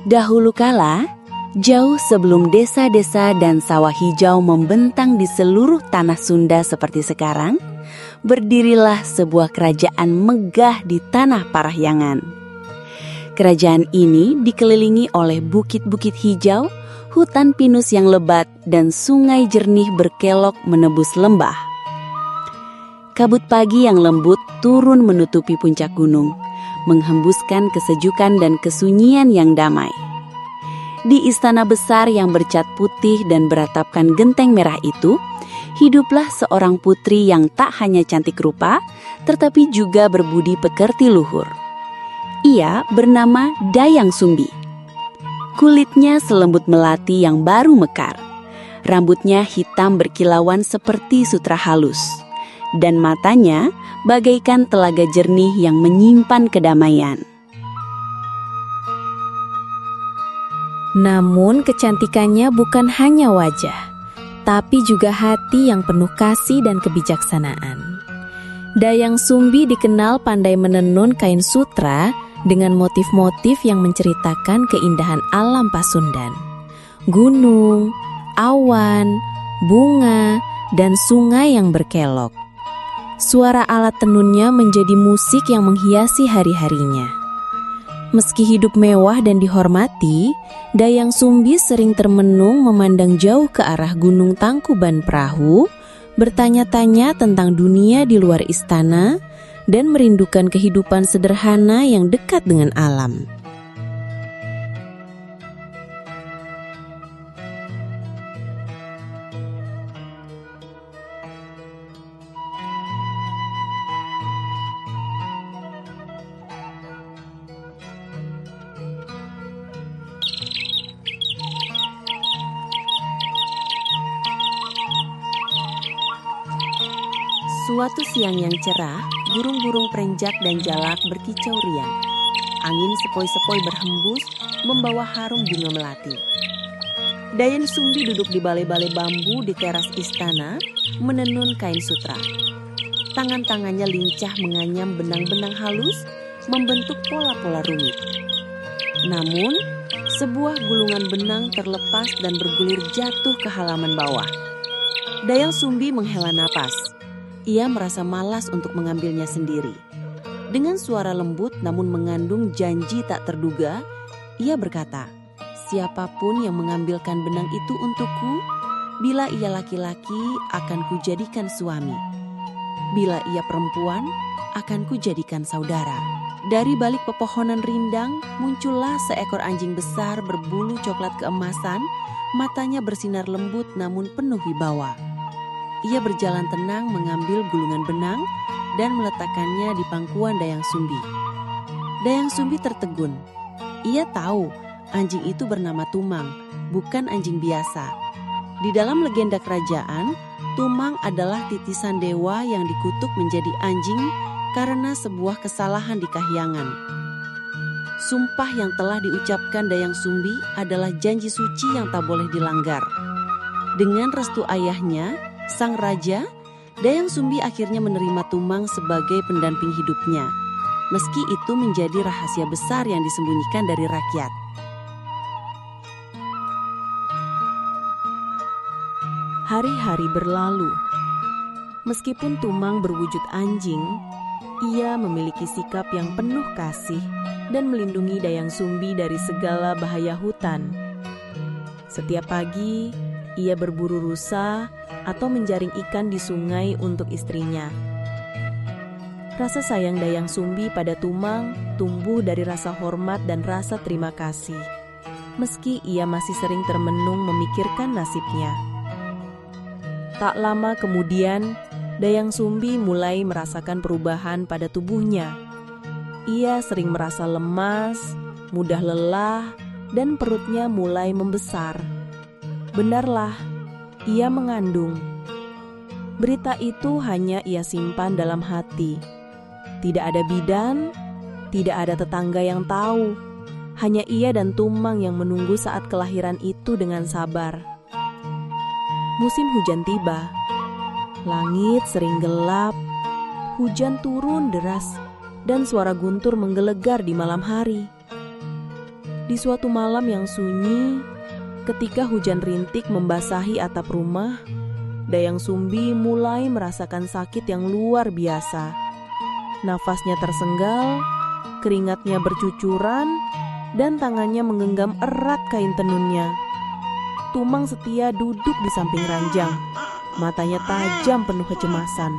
Dahulu kala, jauh sebelum desa-desa dan sawah hijau membentang di seluruh tanah Sunda seperti sekarang, berdirilah sebuah kerajaan megah di tanah Parahyangan. Kerajaan ini dikelilingi oleh bukit-bukit hijau, hutan pinus yang lebat, dan sungai jernih berkelok menebus lembah. Kabut pagi yang lembut turun menutupi puncak gunung, menghembuskan kesejukan dan kesunyian yang damai. Di istana besar yang bercat putih dan beratapkan genteng merah itu, hiduplah seorang putri yang tak hanya cantik rupa, tetapi juga berbudi pekerti luhur. Ia bernama Dayang Sumbi. Kulitnya selembut melati yang baru mekar. Rambutnya hitam berkilauan seperti sutra halus. Dan matanya bagaikan telaga jernih yang menyimpan kedamaian. Namun kecantikannya bukan hanya wajah, tapi juga hati yang penuh kasih dan kebijaksanaan. Dayang Sumbi dikenal pandai menenun kain sutra dengan motif-motif yang menceritakan keindahan alam Pasundan. Gunung, awan, bunga, dan sungai yang berkelok. Suara alat tenunnya menjadi musik yang menghiasi hari-harinya. Meski hidup mewah dan dihormati, Dayang Sumbi sering termenung memandang jauh ke arah Gunung Tangkuban Perahu, bertanya-tanya tentang dunia di luar istana, dan merindukan kehidupan sederhana yang dekat dengan alam. Suatu siang yang cerah, burung-burung perenjak dan jalak berkicau riang. Angin sepoi-sepoi berhembus, membawa harum bunga melati. Dayang Sumbi duduk di balai-balai bambu di teras istana, menenun kain sutra. Tangan-tangannya lincah menganyam benang-benang halus, membentuk pola-pola rumit. Namun, sebuah gulungan benang terlepas dan bergulir jatuh ke halaman bawah. Dayang Sumbi menghela napas. Ia merasa malas untuk mengambilnya sendiri. Dengan suara lembut namun mengandung janji tak terduga, ia berkata, "Siapapun yang mengambilkan benang itu untukku, bila ia laki-laki akan kujadikan suami. Bila ia perempuan, akan kujadikan saudara." Dari balik pepohonan rindang, muncullah seekor anjing besar berbulu coklat keemasan, matanya bersinar lembut namun penuh wibawa. Ia berjalan tenang mengambil gulungan benang dan meletakkannya di pangkuan Dayang Sumbi. Dayang Sumbi tertegun. Ia tahu anjing itu bernama Tumang, bukan anjing biasa. Di dalam legenda kerajaan, Tumang adalah titisan dewa yang dikutuk menjadi anjing karena sebuah kesalahan di kahyangan. Sumpah yang telah diucapkan Dayang Sumbi adalah janji suci yang tak boleh dilanggar. Dengan restu ayahnya, sang raja, Dayang Sumbi akhirnya menerima Tumang sebagai pendamping hidupnya, meski itu menjadi rahasia besar yang disembunyikan dari rakyat. Hari-hari berlalu. Meskipun Tumang berwujud anjing, ia memiliki sikap yang penuh kasih dan melindungi Dayang Sumbi dari segala bahaya hutan. Setiap pagi, ia berburu rusa atau menjaring ikan di sungai untuk istrinya. Rasa sayang Dayang Sumbi pada Tumang tumbuh dari rasa hormat dan rasa terima kasih, meski ia masih sering termenung memikirkan nasibnya. Tak lama kemudian, Dayang Sumbi mulai merasakan perubahan pada tubuhnya. Ia sering merasa lemas, mudah lelah, dan perutnya mulai membesar. Benarlah, ia mengandung. Berita itu hanya ia simpan dalam hati. Tidak ada bidan, tidak ada tetangga yang tahu. Hanya ia dan Tumang yang menunggu saat kelahiran itu dengan sabar. Musim hujan tiba. Langit sering gelap, hujan turun deras, dan suara guntur menggelegar di malam hari. Di suatu malam yang sunyi, ketika hujan rintik membasahi atap rumah, Dayang Sumbi mulai merasakan sakit yang luar biasa. Nafasnya tersenggal, keringatnya bercucuran, dan tangannya menggenggam erat kain tenunnya. Tumang setia duduk di samping ranjang, matanya tajam penuh kecemasan.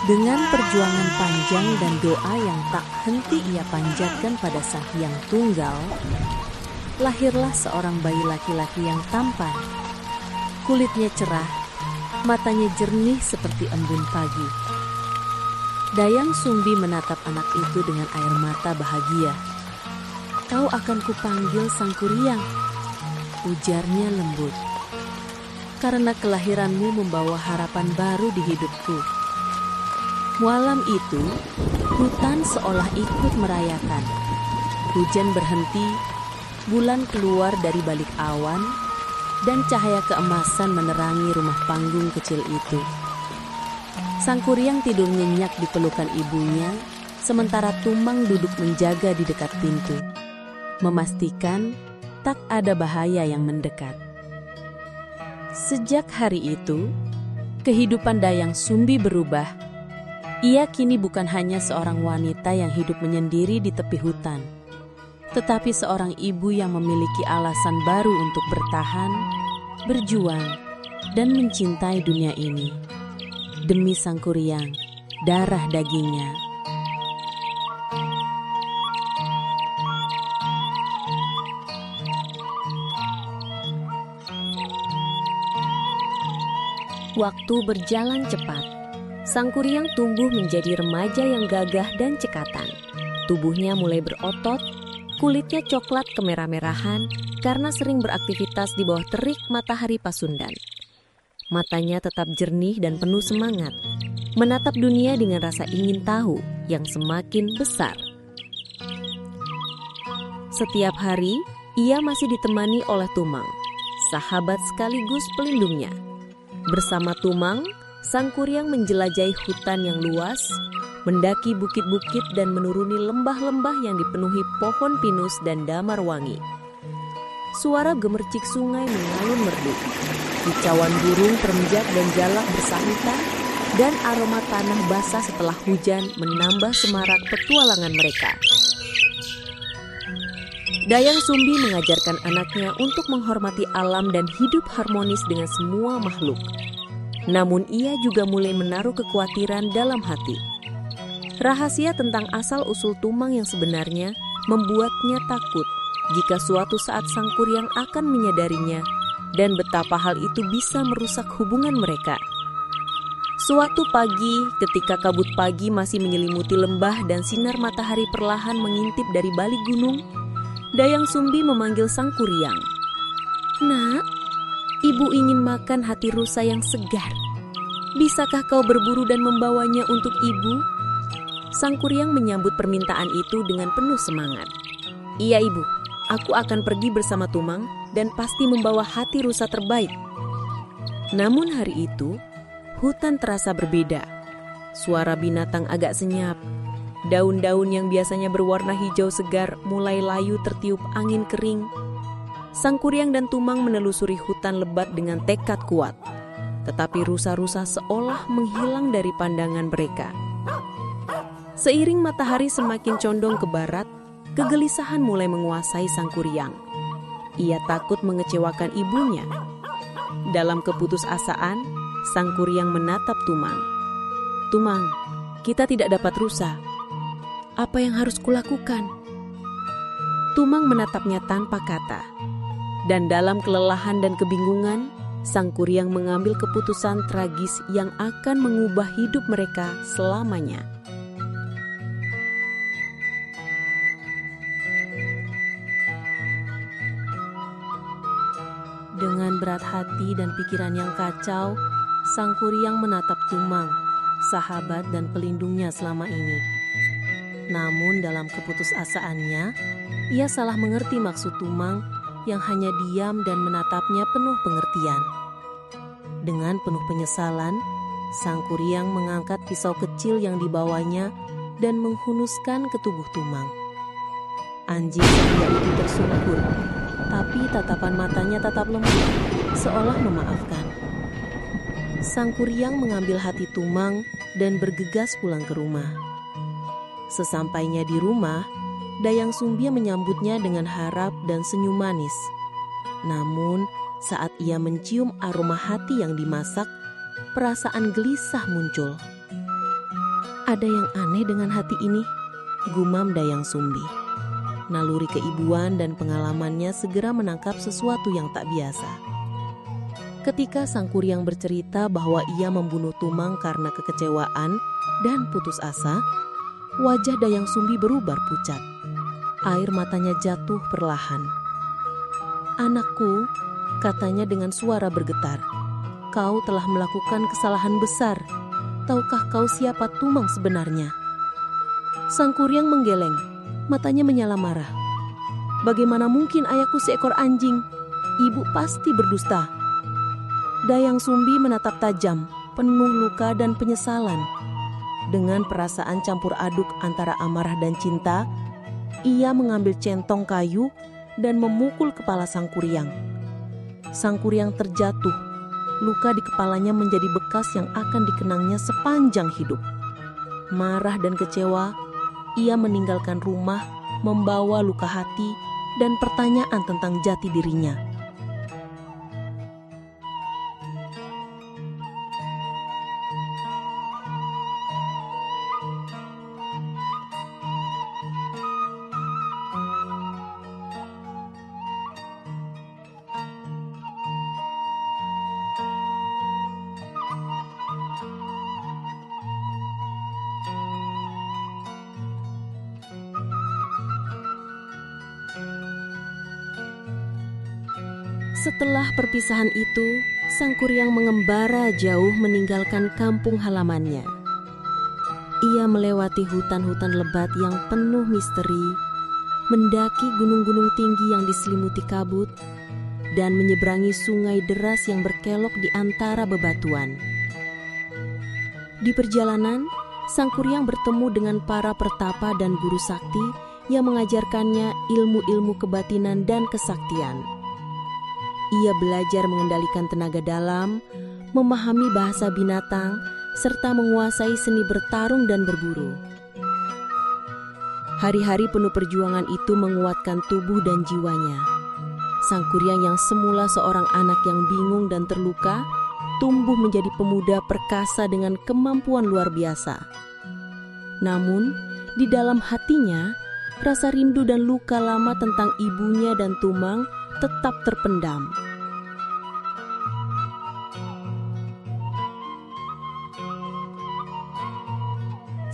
Dengan perjuangan panjang dan doa yang tak henti ia panjatkan pada Sang Hyang Tunggal, lahirlah seorang bayi laki-laki yang tampan. Kulitnya cerah, matanya jernih seperti embun pagi. Dayang Sumbi menatap anak itu dengan air mata bahagia. "Kau akan kupanggil Sang Kuryang," ujarnya lembut. "Karena kelahiranmu membawa harapan baru di hidupku." Malam itu, hutan seolah ikut merayakan. Hujan berhenti, bulan keluar dari balik awan, dan cahaya keemasan menerangi rumah panggung kecil itu. Sang Kuryang tidur nyenyak di pelukan ibunya, sementara Tumang duduk menjaga di dekat pintu, memastikan tak ada bahaya yang mendekat. Sejak hari itu, kehidupan Dayang Sumbi berubah. Ia kini bukan hanya seorang wanita yang hidup menyendiri di tepi hutan, tetapi seorang ibu yang memiliki alasan baru untuk bertahan, berjuang, dan mencintai dunia ini. Demi Sang Kuryang, darah dagingnya. Waktu berjalan cepat. Sang Kuryang tumbuh menjadi remaja yang gagah dan cekatan. Tubuhnya mulai berotot, kulitnya coklat kemerah-merahan karena sering beraktivitas di bawah terik matahari Pasundan. Matanya tetap jernih dan penuh semangat, menatap dunia dengan rasa ingin tahu yang semakin besar. Setiap hari, ia masih ditemani oleh Tumang, sahabat sekaligus pelindungnya. Bersama Tumang, Sang Kuryang menjelajahi hutan yang luas, mendaki bukit-bukit dan menuruni lembah-lembah yang dipenuhi pohon pinus dan damar wangi. Suara gemercik sungai mengalun merdu, kicauan burung perenjak dan jalak bersahutan, dan aroma tanah basah setelah hujan menambah semarak petualangan mereka. Dayang Sumbi mengajarkan anaknya untuk menghormati alam dan hidup harmonis dengan semua makhluk. Namun ia juga mulai menaruh kekhawatiran dalam hati. Rahasia tentang asal-usul Tumang yang sebenarnya membuatnya takut jika suatu saat Sang Kuryang akan menyadarinya dan betapa hal itu bisa merusak hubungan mereka. Suatu pagi, ketika kabut pagi masih menyelimuti lembah dan sinar matahari perlahan mengintip dari balik gunung, Dayang Sumbi memanggil Sang Kuryang. "Nak, Ibu ingin makan hati rusa yang segar. Bisakah kau berburu dan membawanya untuk ibu?" Sang Kuryang menyambut permintaan itu dengan penuh semangat. "Iya ibu, aku akan pergi bersama Tumang dan pasti membawa hati rusa terbaik." Namun hari itu, hutan terasa berbeda. Suara binatang agak senyap. Daun-daun yang biasanya berwarna hijau segar mulai layu tertiup angin kering. Sang Kuryang dan Tumang menelusuri hutan lebat dengan tekad kuat. Tetapi rusa-rusa seolah menghilang dari pandangan mereka. Seiring matahari semakin condong ke barat, kegelisahan mulai menguasai Sang Kuryang. Ia takut mengecewakan ibunya. Dalam keputusasaan, Sang Kuryang menatap Tumang. "Tumang, kita tidak dapat rusa. Apa yang harus kulakukan?" Tumang menatapnya tanpa kata. Dan dalam kelelahan dan kebingungan, Sang Kuryang mengambil keputusan tragis yang akan mengubah hidup mereka selamanya. Dengan berat hati dan pikiran yang kacau, Sang Kuryang menatap Tumang, sahabat dan pelindungnya selama ini. Namun dalam keputusasaannya, ia salah mengerti maksud Tumang yang hanya diam dan menatapnya penuh pengertian. Dengan penuh penyesalan, Sang Kuryang mengangkat pisau kecil yang dibawanya dan menghunuskan ke tubuh Tumang. Anjing setia itu tersungkur, tapi tatapan matanya tetap lembut, seolah memaafkan. Sang Kuryang mengambil hati Tumang dan bergegas pulang ke rumah. Sesampainya di rumah, Dayang Sumbi menyambutnya dengan harap dan senyum manis. Namun, saat ia mencium aroma hati yang dimasak, perasaan gelisah muncul. Ada yang aneh dengan hati ini, gumam Dayang Sumbi. Naluri keibuan dan pengalamannya segera menangkap sesuatu yang tak biasa. Ketika Sang Kuryang bercerita bahwa ia membunuh Tumang karena kekecewaan dan putus asa, wajah Dayang Sumbi berubah pucat. Air matanya jatuh perlahan. "Anakku," katanya dengan suara bergetar, "kau telah melakukan kesalahan besar. Tahukah kau siapa Tumang sebenarnya?" Sang Kuryang menggeleng, matanya menyala marah. "Bagaimana mungkin ayahku seekor anjing? Ibu pasti berdusta." Dayang Sumbi menatap tajam, penuh luka dan penyesalan. Dengan perasaan campur aduk antara amarah dan cinta, ia mengambil centong kayu dan memukul kepala Sang Kuryang. Sang Kuryang terjatuh, luka di kepalanya menjadi bekas yang akan dikenangnya sepanjang hidup. Marah dan kecewa, ia meninggalkan rumah, membawa luka hati dan pertanyaan tentang jati dirinya. Setelah perpisahan itu, Sang Kuryang mengembara jauh meninggalkan kampung halamannya. Ia melewati hutan-hutan lebat yang penuh misteri, mendaki gunung-gunung tinggi yang diselimuti kabut, dan menyeberangi sungai deras yang berkelok di antara bebatuan. Di perjalanan, Sang Kuryang bertemu dengan para pertapa dan guru sakti yang mengajarkannya ilmu-ilmu kebatinan dan kesaktian. Ia belajar mengendalikan tenaga dalam, memahami bahasa binatang, serta menguasai seni bertarung dan berburu. Hari-hari penuh perjuangan itu menguatkan tubuh dan jiwanya. Sang Kuryang yang semula seorang anak yang bingung dan terluka, tumbuh menjadi pemuda perkasa dengan kemampuan luar biasa. Namun, di dalam hatinya, rasa rindu dan luka lama tentang ibunya dan Tumang tetap terpendam.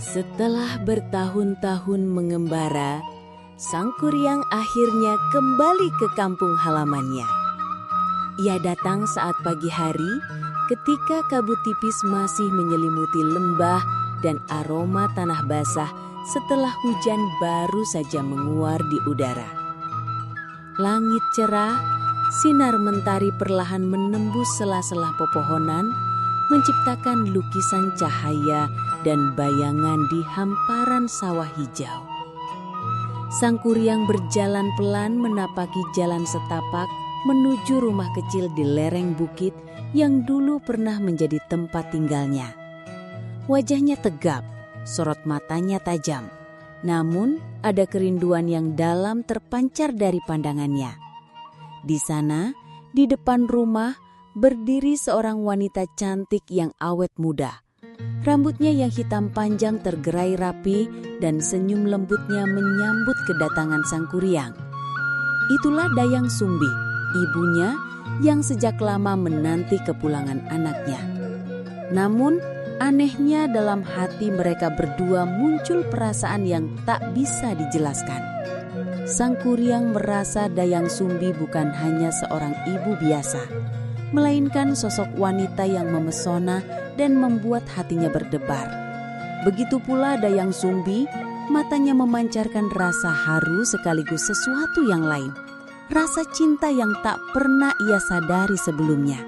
Setelah bertahun-tahun mengembara, Sang Kuryang akhirnya kembali ke kampung halamannya. Ia datang saat pagi hari ketika kabut tipis masih menyelimuti lembah dan aroma tanah basah setelah hujan baru saja menguar di udara. Langit cerah, sinar mentari perlahan menembus sela-sela pepohonan, menciptakan lukisan cahaya dan bayangan di hamparan sawah hijau. Sang Kuryang berjalan pelan menapaki jalan setapak menuju rumah kecil di lereng bukit yang dulu pernah menjadi tempat tinggalnya. Wajahnya tegap, sorot matanya tajam. Namun, ada kerinduan yang dalam terpancar dari pandangannya. Di sana, di depan rumah, berdiri seorang wanita cantik yang awet muda. Rambutnya yang hitam panjang tergerai rapi dan senyum lembutnya menyambut kedatangan Sang Kuryang. Itulah Dayang Sumbi, ibunya yang sejak lama menanti kepulangan anaknya. Namun, anehnya dalam hati mereka berdua muncul perasaan yang tak bisa dijelaskan. Sang Kuryang merasa Dayang Sumbi bukan hanya seorang ibu biasa, melainkan sosok wanita yang memesona dan membuat hatinya berdebar. Begitu pula Dayang Sumbi, matanya memancarkan rasa haru sekaligus sesuatu yang lain, rasa cinta yang tak pernah ia sadari sebelumnya.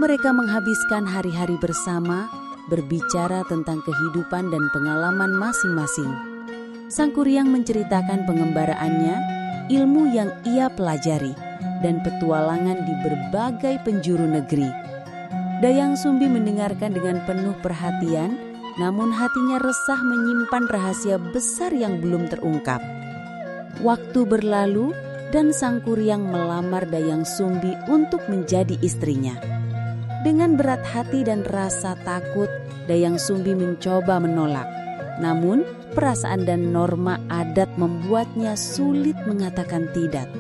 Mereka menghabiskan hari-hari bersama, berbicara tentang kehidupan dan pengalaman masing-masing. Sang Kuryang menceritakan pengembaraannya, ilmu yang ia pelajari, dan petualangan di berbagai penjuru negeri. Dayang Sumbi mendengarkan dengan penuh perhatian, namun hatinya resah menyimpan rahasia besar yang belum terungkap. Waktu berlalu dan Sang Kuryang melamar Dayang Sumbi untuk menjadi istrinya. Dengan berat hati dan rasa takut, Dayang Sumbi mencoba menolak. Namun, perasaan dan norma adat membuatnya sulit mengatakan tidak.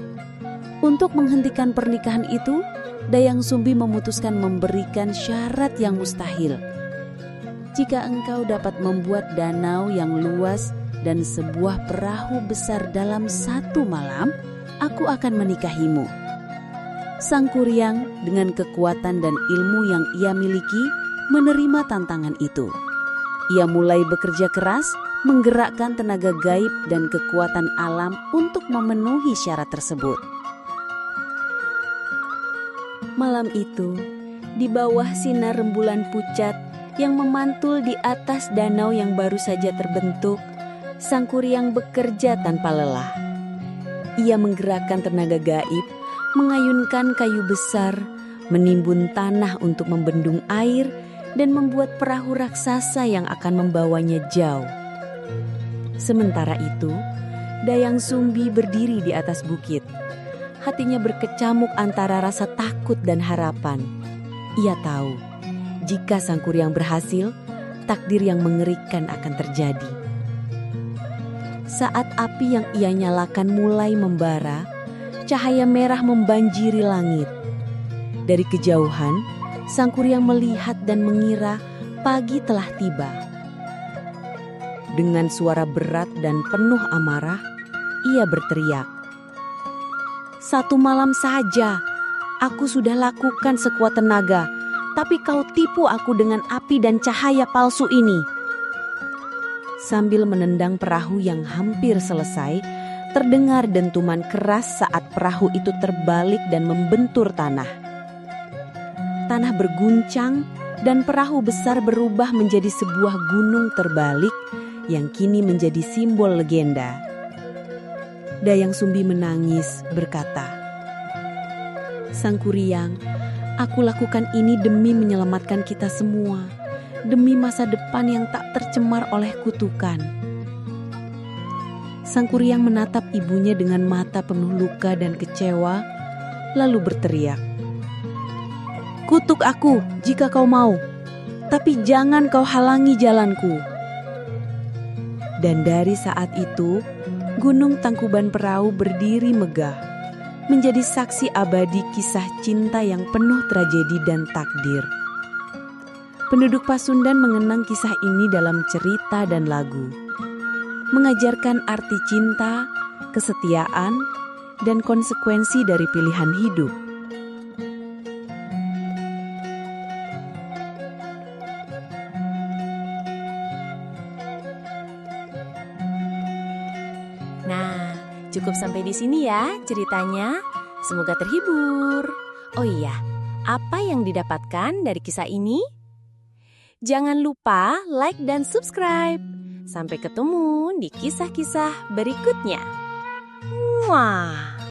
Untuk menghentikan pernikahan itu, Dayang Sumbi memutuskan memberikan syarat yang mustahil. Jika engkau dapat membuat danau yang luas dan sebuah perahu besar dalam 1 malam, aku akan menikahimu. Sang Kuryang dengan kekuatan dan ilmu yang ia miliki menerima tantangan itu. Ia mulai bekerja keras, menggerakkan tenaga gaib dan kekuatan alam untuk memenuhi syarat tersebut. Malam itu, di bawah sinar rembulan pucat yang memantul di atas danau yang baru saja terbentuk, Sang Kuryang bekerja tanpa lelah. Ia menggerakkan tenaga gaib, mengayunkan kayu besar, menimbun tanah untuk membendung air, dan membuat perahu raksasa yang akan membawanya jauh. Sementara itu, Dayang Sumbi berdiri di atas bukit. Hatinya berkecamuk antara rasa takut dan harapan. Ia tahu, jika Sang Kuryang berhasil, takdir yang mengerikan akan terjadi. Saat api yang ia nyalakan mulai membara, cahaya merah membanjiri langit. Dari kejauhan, Sang Kuryang melihat dan mengira pagi telah tiba. Dengan suara berat dan penuh amarah, ia berteriak, "1 malam saja, aku sudah lakukan sekuat tenaga, tapi kau tipu aku dengan api dan cahaya palsu ini." Sambil menendang perahu yang hampir selesai, terdengar dentuman keras saat perahu itu terbalik dan membentur tanah. Tanah berguncang dan perahu besar berubah menjadi sebuah gunung terbalik yang kini menjadi simbol legenda. Dayang Sumbi menangis berkata, "Sang Kuryang, aku lakukan ini demi menyelamatkan kita semua, demi masa depan yang tak tercemar oleh kutukan." Sang Kuryang menatap ibunya dengan mata penuh luka dan kecewa, lalu berteriak, "Kutuk aku jika kau mau, tapi jangan kau halangi jalanku." Dan dari saat itu, Gunung Tangkuban Perahu berdiri megah, menjadi saksi abadi kisah cinta yang penuh tragedi dan takdir. Penduduk Pasundan mengenang kisah ini dalam cerita dan lagu, mengajarkan arti cinta, kesetiaan, dan konsekuensi dari pilihan hidup. Nah, cukup sampai di sini ya ceritanya. Semoga terhibur. Oh iya, apa yang didapatkan dari kisah ini? Jangan lupa like dan subscribe. Sampai ketemu di kisah-kisah berikutnya. Muah.